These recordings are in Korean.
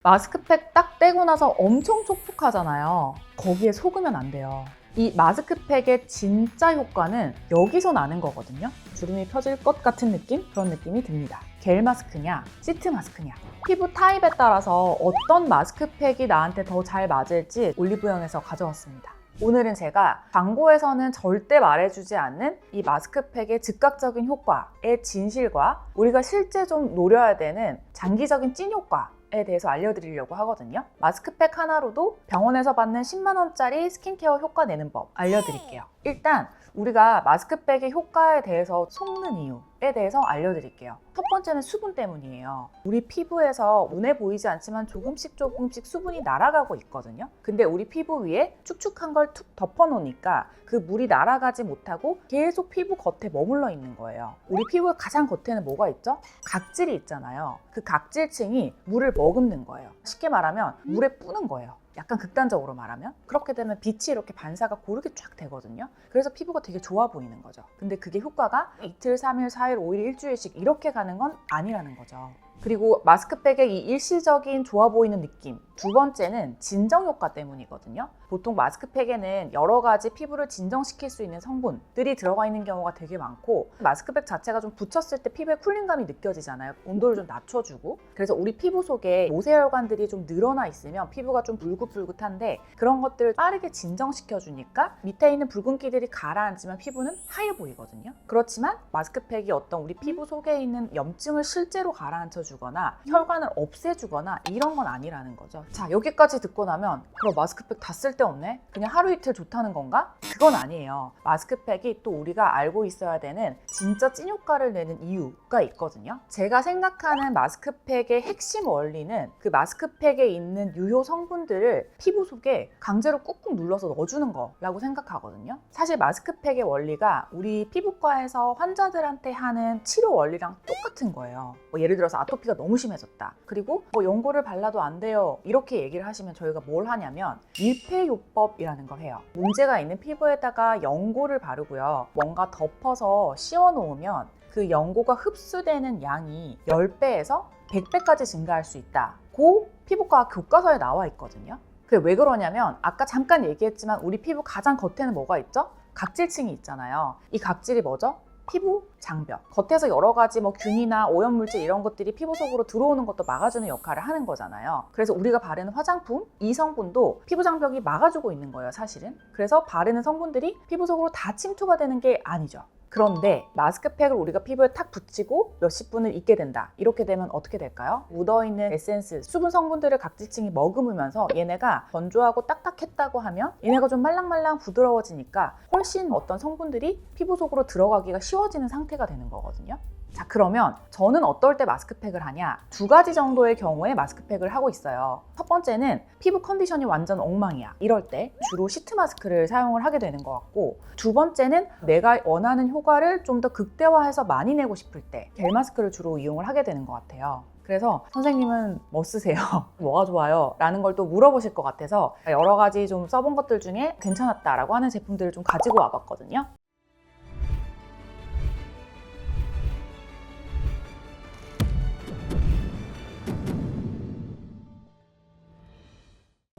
마스크팩 딱 떼고 나서 엄청 촉촉하잖아요. 거기에 속으면 안 돼요. 이 마스크팩의 진짜 효과는 여기서 나는 거거든요. 주름이 펴질 것 같은 느낌? 그런 느낌이 듭니다. 겔 마스크냐, 시트 마스크냐. 피부 타입에 따라서 어떤 마스크팩이 나한테 더 잘 맞을지 올리브영에서 가져왔습니다. 오늘은 제가 광고에서는 절대 말해주지 않는 이 마스크팩의 즉각적인 효과의 진실과 우리가 실제 좀 노려야 되는 장기적인 찐 효과에 대해서 알려드리려고 하거든요. 마스크팩 하나로도 병원에서 받는 10만 원짜리 스킨케어 효과 내는 법 알려드릴게요. 일단 우리가 마스크팩의 효과에 대해서 속는 이유에 대해서 알려드릴게요. 첫 번째는 수분 때문이에요. 우리 피부에서 눈에 보이지 않지만 조금씩 수분이 날아가고 있거든요. 근데 우리 피부 위에 축축한 걸 툭 덮어놓으니까 그 물이 날아가지 못하고 계속 피부 겉에 머물러 있는 거예요. 우리 피부 가장 겉에는 뭐가 있죠? 각질이 있잖아요. 그 각질층이 물을 머금는 거예요. 쉽게 말하면 물에 뿌는 거예요. 약간 극단적으로 말하면 그렇게 되면 빛이 이렇게 반사가 고르게 쫙 되거든요. 그래서 피부가 되게 좋아 보이는 거죠. 근데 그게 효과가 이틀, 3일, 4일, 5일, 일주일씩 이렇게 가는 건 아니라는 거죠. 그리고 마스크팩의 이 일시적인 좋아 보이는 느낌, 두 번째는 진정 효과 때문이거든요. 보통 마스크팩에는 여러 가지 피부를 진정시킬 수 있는 성분들이 들어가 있는 경우가 되게 많고, 마스크팩 자체가 좀 붙였을 때 피부에 쿨링감이 느껴지잖아요. 온도를 좀 낮춰주고. 그래서 우리 피부 속에 모세혈관들이 좀 늘어나 있으면 피부가 좀 불긋불긋한데 그런 것들을 빠르게 진정시켜주니까 밑에 있는 붉은기들이 가라앉으면 피부는 하얘 보이거든요. 그렇지만 마스크팩이 어떤 우리 피부 속에 있는 염증을 실제로 가라앉혀주거나 혈관을 없애주거나 이런 건 아니라는 거죠. 자, 여기까지 듣고 나면 그럼 마스크팩 다 쓸데없네? 그냥 하루 이틀 좋다는 건가? 그건 아니에요. 마스크팩이 또 우리가 알고 있어야 되는 진짜 찐 효과를 내는 이유가 있거든요. 제가 생각하는 마스크팩의 핵심 원리는 그 마스크팩에 있는 유효 성분들을 피부 속에 강제로 꾹꾹 눌러서 넣어주는 거라고 생각하거든요. 사실 마스크팩의 원리가 우리 피부과에서 환자들한테 하는 치료 원리랑 똑같은 거예요. 예를 들어서 아토피가 너무 심해졌다. 그리고 연고를 발라도 안 돼요. 이렇게 얘기를 하시면 저희가 뭘 하냐면 밀폐요법이라는 걸 해요. 문제가 있는 피부에다가 연고를 바르고요. 뭔가 덮어서 씌워놓으면 그 연고가 흡수되는 양이 10배에서 100배까지 증가할 수 있다. 그 피부과 교과서에 나와 있거든요. 그게 왜 그러냐면 아까 잠깐 얘기했지만 우리 피부 가장 겉에는 뭐가 있죠? 각질층이 있잖아요. 이 각질이 뭐죠? 피부 장벽. 겉에서 여러 가지 균이나 오염물질 이런 것들이 피부 속으로 들어오는 것도 막아주는 역할을 하는 거잖아요. 그래서 우리가 바르는 화장품, 이 성분도 피부 장벽이 막아주고 있는 거예요, 사실은. 그래서 바르는 성분들이 피부 속으로 다 침투가 되는 게 아니죠. 그런데 마스크팩을 우리가 피부에 탁 붙이고 몇십 분을 있게 된다. 이렇게 되면 어떻게 될까요? 묻어있는 에센스, 수분 성분들을 각질층이 머금으면서 얘네가 건조하고 딱딱했다고 하면 얘네가 좀 말랑말랑 부드러워지니까 훨씬 어떤 성분들이 피부 속으로 들어가기가 쉬워지는 상태가 되는 거거든요. 자, 그러면 저는 어떨 때 마스크팩을 하냐? 두 가지 정도의 경우에 마스크팩을 하고 있어요. 첫 번째는 피부 컨디션이 완전 엉망이야. 이럴 때 주로 시트 마스크를 사용을 하게 되는 것 같고, 두 번째는 내가 원하는 효과를 좀 더 극대화해서 많이 내고 싶을 때 겔 마스크를 주로 이용을 하게 되는 것 같아요. 그래서 선생님은 뭐 쓰세요? 뭐가 좋아요? 라는 걸 또 물어보실 것 같아서 여러 가지 좀 써본 것들 중에 괜찮았다라고 하는 제품들을 좀 가지고 와봤거든요.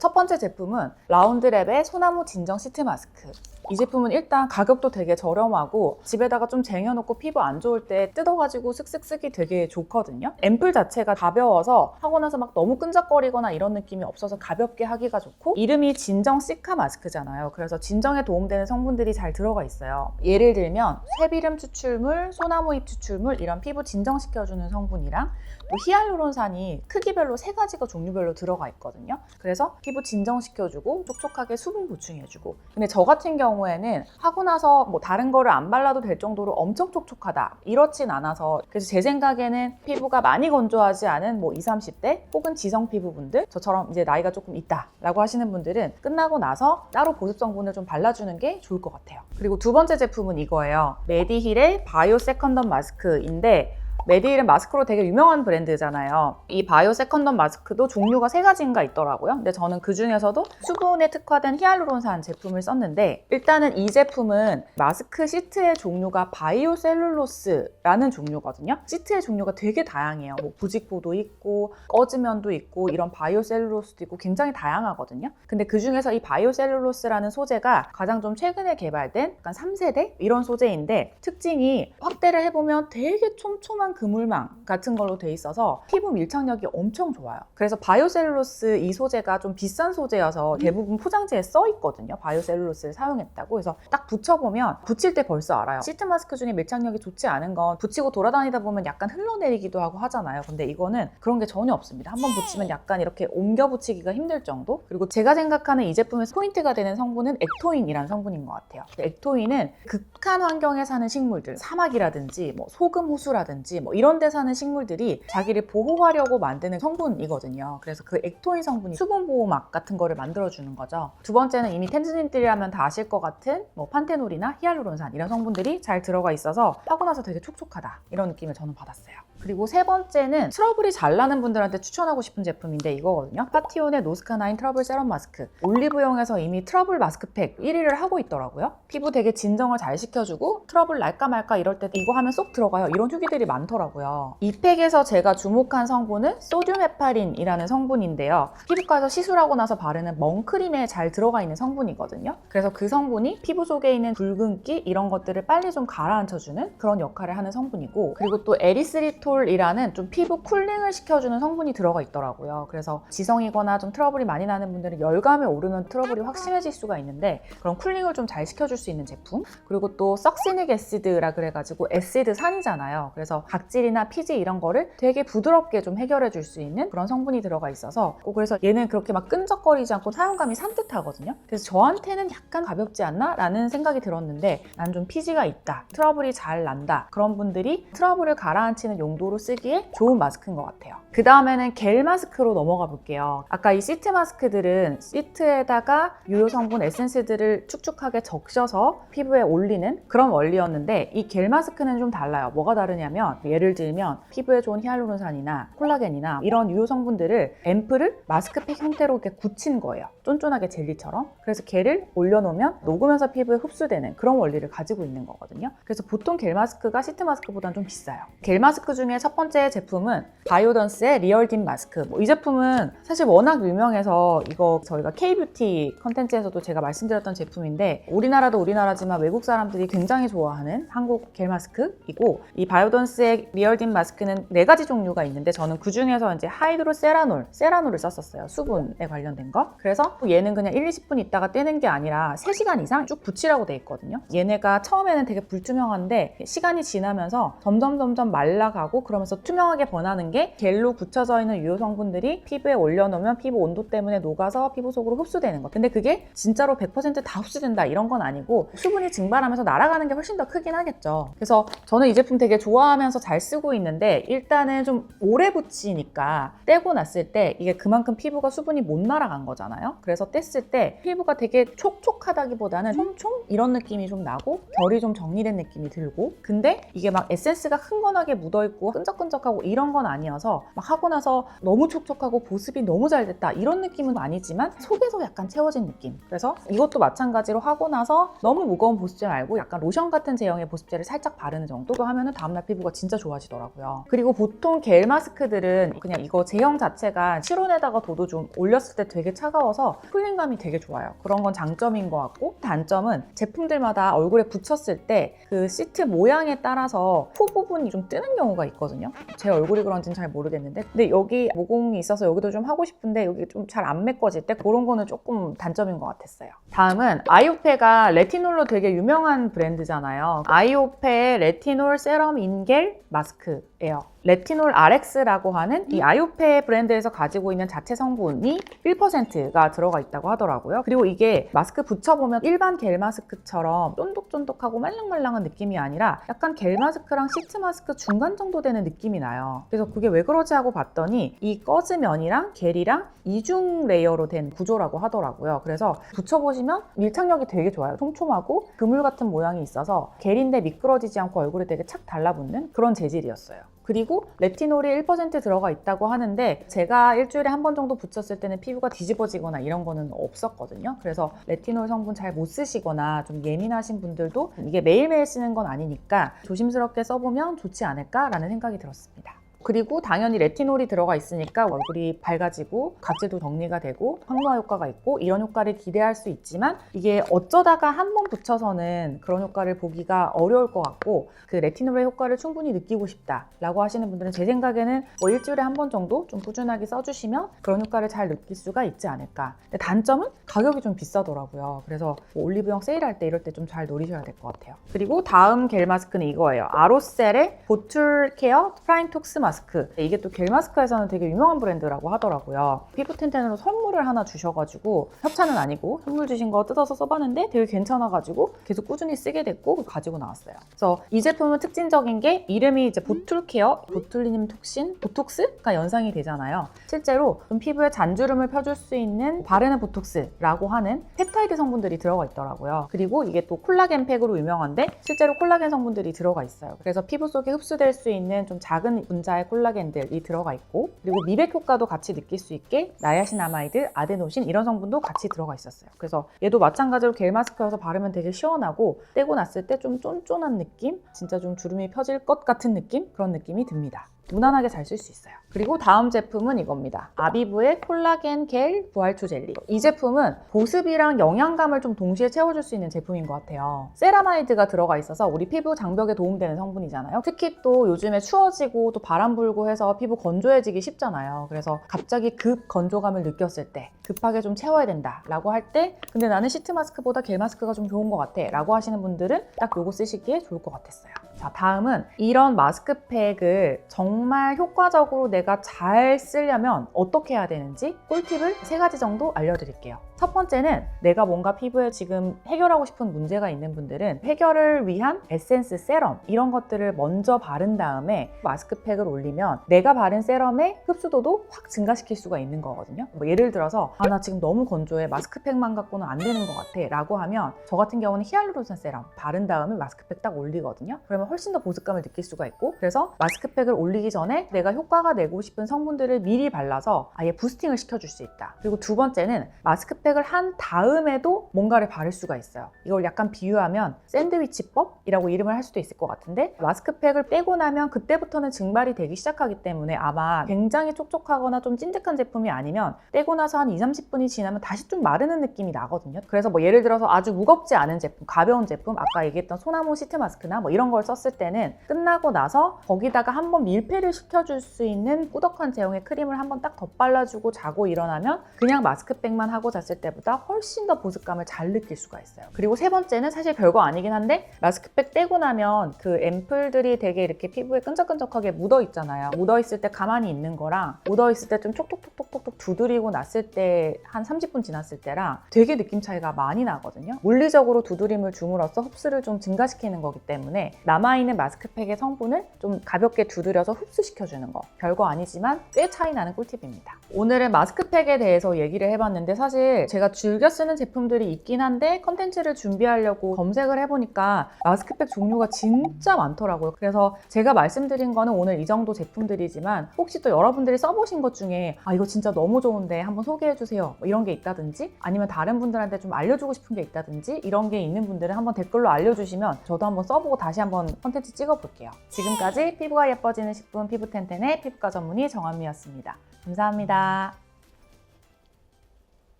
첫 번째 제품은 라운드랩의 소나무 진정 시트 마스크. 이 제품은 일단 가격도 되게 저렴하고 집에다가 좀 쟁여놓고 피부 안 좋을 때 뜯어가지고 슥슥 쓰기 되게 좋거든요. 앰플 자체가 가벼워서 하고 나서 막 너무 끈적거리거나 이런 느낌이 없어서 가볍게 하기가 좋고, 이름이 진정 시카 마스크잖아요. 그래서 진정에 도움되는 성분들이 잘 들어가 있어요. 예를 들면 쇠비름 추출물, 소나무잎 추출물, 이런 피부 진정시켜주는 성분이랑 또 히알루론산이 크기별로 3가지가 종류별로 들어가 있거든요. 그래서 피부 진정시켜주고 촉촉하게 수분 보충해주고. 근데 저 같은 경우에는 하고 나서 다른 거를 안 발라도 될 정도로 엄청 촉촉하다 이렇진 않아서, 그래서 제 생각에는 피부가 많이 건조하지 않은 20, 30대 혹은 지성 피부분들, 저처럼 이제 나이가 조금 있다 라고 하시는 분들은 끝나고 나서 따로 보습 성분을 좀 발라주는 게 좋을 것 같아요. 그리고 두 번째 제품은 이거예요. 메디힐의 바이오 세컨덤 마스크인데, 메디힐은 마스크로 되게 유명한 브랜드잖아요. 이 바이오 세컨덤 마스크도 종류가 3가지인가 있더라고요. 근데 저는 그 중에서도 수분에 특화된 히알루론산 제품을 썼는데, 일단은 이 제품은 마스크 시트의 종류가 바이오 셀룰로스라는 종류거든요. 시트의 종류가 되게 다양해요. 뭐 부직포도 있고 꺼즈면도 있고 이런 바이오 셀룰로스도 있고 굉장히 다양하거든요. 근데 그 중에서 이 바이오 셀룰로스라는 소재가 가장 좀 최근에 개발된 약간 3세대 이런 소재인데, 특징이 확대를 해보면 되게 촘촘한 그물망 같은 걸로 돼 있어서 피부 밀착력이 엄청 좋아요. 그래서 바이오셀룰로스 이 소재가 좀 비싼 소재여서 대부분 포장지에 써 있거든요. 바이오셀룰로스를 사용했다고. 그래서 딱 붙여보면 붙일 때 벌써 알아요. 시트 마스크 중에 밀착력이 좋지 않은 건 붙이고 돌아다니다 보면 약간 흘러내리기도 하고 하잖아요. 근데 이거는 그런 게 전혀 없습니다. 한번 붙이면 약간 이렇게 옮겨 붙이기가 힘들 정도. 그리고 제가 생각하는 이 제품에서 포인트가 되는 성분은 액토인이라는 성분인 것 같아요. 액토인은 극한 환경에 사는 식물들, 사막이라든지 뭐 소금 호수라든지 뭐 이런 데 사는 식물들이 자기를 보호하려고 만드는 성분이거든요. 그래서 그 액토인 성분이 수분 보호막 같은 거를 만들어주는 거죠. 두 번째는 이미 텐즈님들이라면 다 아실 것 같은 뭐 판테놀이나 히알루론산 이런 성분들이 잘 들어가 있어서 하고 나서 되게 촉촉하다 이런 느낌을 저는 받았어요. 그리고 세 번째는 트러블이 잘 나는 분들한테 추천하고 싶은 제품인데 이거거든요. 파티온의 노스카나인 트러블 세럼 마스크. 올리브영에서 이미 트러블 마스크팩 1위를 하고 있더라고요. 피부 되게 진정을 잘 시켜주고 트러블 날까 말까 이럴 때 이거 하면 쏙 들어가요. 이런 후기들이 많더라고요. 이 팩에서 제가 주목한 성분은 소듐 헤파린이라는 성분인데요. 피부과에서 시술하고 나서 바르는 멍크림에 잘 들어가 있는 성분이거든요. 그래서 그 성분이 피부 속에 있는 붉은기 이런 것들을 빨리 좀 가라앉혀주는 그런 역할을 하는 성분이고, 그리고 또 에리스리톨이라는 좀 피부 쿨링을 시켜주는 성분이 들어가 있더라고요. 그래서 지성이거나 좀 트러블이 많이 나는 분들은 열감에 오르면 트러블이 확 심해질 수가 있는데 그런 쿨링을 좀 잘 시켜줄 수 있는 제품. 그리고 또 석시닉 애시드라 그래가지고 애시드 산이잖아요. 그래서 각질이나 피지 이런 거를 되게 부드럽게 좀 해결해 줄 수 있는 그런 성분이 들어가 있어서, 그래서 얘는 그렇게 막 끈적거리지 않고 사용감이 산뜻하거든요. 그래서 저한테는 약간 가볍지 않나? 라는 생각이 들었는데, 난 좀 피지가 있다, 트러블이 잘 난다, 그런 분들이 트러블을 가라앉히는 용도로 쓰기에 좋은 마스크인 것 같아요. 그 다음에는 겔 마스크로 넘어가 볼게요. 아까 이 시트 마스크들은 시트에다가 유효 성분 에센스들을 축축하게 적셔서 피부에 올리는 그런 원리였는데, 이 겔 마스크는 좀 달라요. 뭐가 다르냐면, 예를 들면 피부에 좋은 히알루론산이나 콜라겐이나 이런 유효 성분들을 앰플을 마스크팩 형태로 이렇게 굳힌 거예요. 쫀쫀하게 젤리처럼. 그래서 겔을 올려놓으면 녹으면서 피부에 흡수되는 그런 원리를 가지고 있는 거거든요. 그래서 보통 겔 마스크가 시트 마스크보다는 좀 비싸요. 겔 마스크 중에 첫 번째 제품은 바이오던스의 리얼딥 마스크. 이 제품은 사실 워낙 유명해서 이거 저희가 K-뷰티 컨텐츠에서도 제가 말씀드렸던 제품인데, 우리나라도 우리나라지만 외국 사람들이 굉장히 좋아하는 한국 겔 마스크이고, 이 바이오던스의 리얼딥 마스크는 4가지 종류가 있는데 저는 그 중에서 이제 하이드로 세라놀을 썼었어요. 수분에 관련된 거. 그래서 얘는 그냥 1-20분 있다가 떼는 게 아니라 3시간 이상 쭉 붙이라고 돼 있거든요. 얘네가 처음에는 되게 불투명한데 시간이 지나면서 점점 말라가고 그러면서 투명하게 변하는 게 겔로 굳혀져 있는 유효 성분들이 피부에 올려놓으면 피부 온도 때문에 녹아서 피부 속으로 흡수되는 것. 근데 그게 진짜로 100% 다 흡수된다 이런 건 아니고 수분이 증발하면서 날아가는 게 훨씬 더 크긴 하겠죠. 그래서 저는 이 제품 되게 좋아하면서 잘 쓰고 있는데, 일단은 좀 오래 붙이니까 떼고 났을 때 이게 그만큼 피부가 수분이 못 날아간 거잖아요. 그래서 뗐을 때 피부가 되게 촉촉하다기보다는 촘촘 이런 느낌이 좀 나고 결이 좀 정리된 느낌이 들고, 근데 이게 막 에센스가 흥건하게 묻어있고 끈적끈적하고 이런 건 아니어서 막 하고 나서 너무 촉촉하고 보습이 너무 잘 됐다 이런 느낌은 아니지만 속에서 약간 채워진 느낌. 그래서 이것도 마찬가지로 하고 나서 너무 무거운 보습제 말고 약간 로션 같은 제형의 보습제를 살짝 바르는 정도 하면은 다음날 피부가 진짜 좋아지더라고요. 그리고 보통 겔 마스크들은 그냥 이거 제형 자체가 실온에다가 둬도 좀 올렸을 때 되게 차가워서 쿨링감이 되게 좋아요. 그런 건 장점인 것 같고, 단점은 제품들마다 얼굴에 붙였을 때 그 시트 모양에 따라서 코 부분이 좀 뜨는 경우가 있거든요. 제 얼굴이 그런지는 잘 모르겠는데, 근데 여기 모공이 있어서 여기도 좀 하고 싶은데 여기 좀 잘 안 메꿔질 때 그런 거는 조금 단점인 것 같았어요. 다음은 아이오페가 레티놀로 되게 유명한 브랜드잖아요. 아이오페의 레티놀 세럼 인겔 마스크예요. 레티놀 RX라고 하는 이 아이오페 브랜드에서 가지고 있는 자체 성분이 1%가 들어가 있다고 하더라고요. 그리고 이게 마스크 붙여보면 일반 겔 마스크처럼 쫀득쫀득하고 말랑말랑한 느낌이 아니라 약간 겔 마스크랑 시트 마스크 중간 정도 되는 느낌이 나요. 그래서 그게 왜 그러지 하고 봤더니 이 꺼즈면이랑 겔이랑 이중 레이어로 된 구조라고 하더라고요. 그래서 붙여보시면 밀착력이 되게 좋아요. 촘촘하고 그물 같은 모양이 있어서 겔인데 미끄러지지 않고 얼굴에 되게 착 달라붙는 그런 재질이었어요. 그리고 레티놀이 1% 들어가 있다고 하는데 제가 일주일에 한 번 정도 붙였을 때는 피부가 뒤집어지거나 이런 거는 없었거든요. 그래서 레티놀 성분 잘 못 쓰시거나 좀 예민하신 분들도 이게 매일매일 쓰는 건 아니니까 조심스럽게 써보면 좋지 않을까라는 생각이 들었습니다. 그리고 당연히 레티놀이 들어가 있으니까 얼굴이 밝아지고 각질도 정리가 되고 항노화 효과가 있고 이런 효과를 기대할 수 있지만 이게 어쩌다가 한 번 붙여서는 그런 효과를 보기가 어려울 것 같고 그 레티놀의 효과를 충분히 느끼고 싶다라고 하시는 분들은 제 생각에는 뭐 일주일에 한 번 정도 좀 꾸준하게 써주시면 그런 효과를 잘 느낄 수가 있지 않을까. 근데 단점은 가격이 좀 비싸더라고요. 그래서 뭐 올리브영 세일할 때 이럴 때 좀 잘 노리셔야 될 것 같아요. 그리고 다음 겔 마스크는 이거예요. 아로셀의 보툴 케어 프라임 톡스 마스크. 이게 또 겔 마스크에서는 되게 유명한 브랜드라고 하더라고요. 피부 텐텐으로 선물을 하나 주셔가지고 협찬은 아니고 선물 주신 거 뜯어서 써봤는데 되게 괜찮아가지고 계속 꾸준히 쓰게 됐고 가지고 나왔어요. 그래서 이 제품은 특징적인 게 이름이 이제 보툴 케어, 보툴리눔 톡신, 보톡스가 연상이 되잖아요. 실제로 좀 피부에 잔주름을 펴줄 수 있는 바르는 보톡스라고 하는 펩타이드 성분들이 들어가 있더라고요. 그리고 이게 또 콜라겐 팩으로 유명한데 실제로 콜라겐 성분들이 들어가 있어요. 그래서 피부 속에 흡수될 수 있는 좀 작은 분자의 콜라겐들이 들어가 있고 그리고 미백 효과도 같이 느낄 수 있게 나야신아마이드, 아데노신 이런 성분도 같이 들어가 있었어요. 그래서 얘도 마찬가지로 겔 마스크여서 바르면 되게 시원하고 떼고 났을 때 좀 쫀쫀한 느낌? 진짜 좀 주름이 펴질 것 같은 느낌? 그런 느낌이 듭니다. 무난하게 잘 쓸 수 있어요. 그리고 다음 제품은 이겁니다. 아비브의 콜라겐 겔 부활초 젤리. 이 제품은 보습이랑 영양감을 좀 동시에 채워줄 수 있는 제품인 것 같아요. 세라마이드가 들어가 있어서 우리 피부 장벽에 도움되는 성분이잖아요. 특히 또 요즘에 추워지고 또 바람 불고 해서 피부 건조해지기 쉽잖아요. 그래서 갑자기 급 건조감을 느꼈을 때 급하게 좀 채워야 된다 라고 할 때 근데 나는 시트 마스크보다 겔 마스크가 좀 좋은 것 같아 라고 하시는 분들은 딱 요거 쓰시기에 좋을 것 같았어요. 자, 다음은 이런 마스크팩을 정말 효과적으로 내가 잘 쓰려면 어떻게 해야 되는지 꿀팁을 3가지 정도 알려드릴게요. 첫 번째는 내가 뭔가 피부에 지금 해결하고 싶은 문제가 있는 분들은 해결을 위한 에센스, 세럼 이런 것들을 먼저 바른 다음에 마스크팩을 올리면 내가 바른 세럼의 흡수도도 확 증가시킬 수가 있는 거거든요. 뭐 예를 들어서 나 지금 너무 건조해 마스크팩만 갖고는 안 되는 것 같아 라고 하면 저 같은 경우는 히알루론산 세럼 바른 다음에 마스크팩 딱 올리거든요. 그러면 훨씬 더 보습감을 느낄 수가 있고 그래서 마스크팩을 올리기 전에 내가 효과가 내고 싶은 성분들을 미리 발라서 아예 부스팅을 시켜줄 수 있다. 그리고 두 번째는 마스크팩을 한 다음에도 뭔가를 바를 수가 있어요. 이걸 약간 비유하면 샌드위치법이라고 이름을 할 수도 있을 것 같은데 마스크팩을 떼고 나면 그때부터는 증발이 되기 시작하기 때문에 아마 굉장히 촉촉하거나 좀 찐득한 제품이 아니면 떼고 나서 한 2-30분이 지나면 다시 좀 마르는 느낌이 나거든요. 그래서 뭐 예를 들어서 아주 무겁지 않은 제품, 가벼운 제품 아까 얘기했던 소나무 시트 마스크나 뭐 이런 걸 썼을 때는 끝나고 나서 거기다가 한번 밀폐를 시켜줄 수 있는 꾸덕한 제형의 크림을 한번 딱 덧발라주고 자고 일어나면 그냥 마스크팩만 하고 잤을 때보다 훨씬 더 보습감을 잘 느낄 수가 있어요. 그리고 세 번째는 사실 별거 아니긴 한데 마스크팩 떼고 나면 그 앰플들이 되게 이렇게 피부에 끈적끈적하게 묻어 있잖아요. 묻어 있을 때 가만히 있는 거랑 묻어 있을 때 좀 톡톡톡톡톡 두드리고 났을 때 한 30분 지났을 때랑 되게 느낌 차이가 많이 나거든요. 물리적으로 두드림을 줌으로써 흡수를 좀 증가시키는 거기 때문에 남아있는 마스크팩의 성분을 좀 가볍게 두드려서 흡수시켜주는 거 별거 아니지만 꽤 차이 나는 꿀팁입니다. 오늘은 마스크팩에 대해서 얘기를 해봤는데 사실 제가 즐겨 쓰는 제품들이 있긴 한데 컨텐츠를 준비하려고 검색을 해보니까 마스크팩 종류가 진짜 많더라고요. 그래서 제가 말씀드린 거는 오늘 이 정도 제품들이지만 혹시 또 여러분들이 써보신 것 중에 이거 진짜 너무 좋은데 한번 소개해주세요 뭐 이런 게 있다든지 아니면 다른 분들한테 좀 알려주고 싶은 게 있다든지 이런 게 있는 분들은 한번 댓글로 알려주시면 저도 한번 써보고 다시 한번 컨텐츠 찍어볼게요. 지금까지 피부가 예뻐지는 10분 피부텐텐의 피부과 전문의 정한미였습니다. 감사합니다.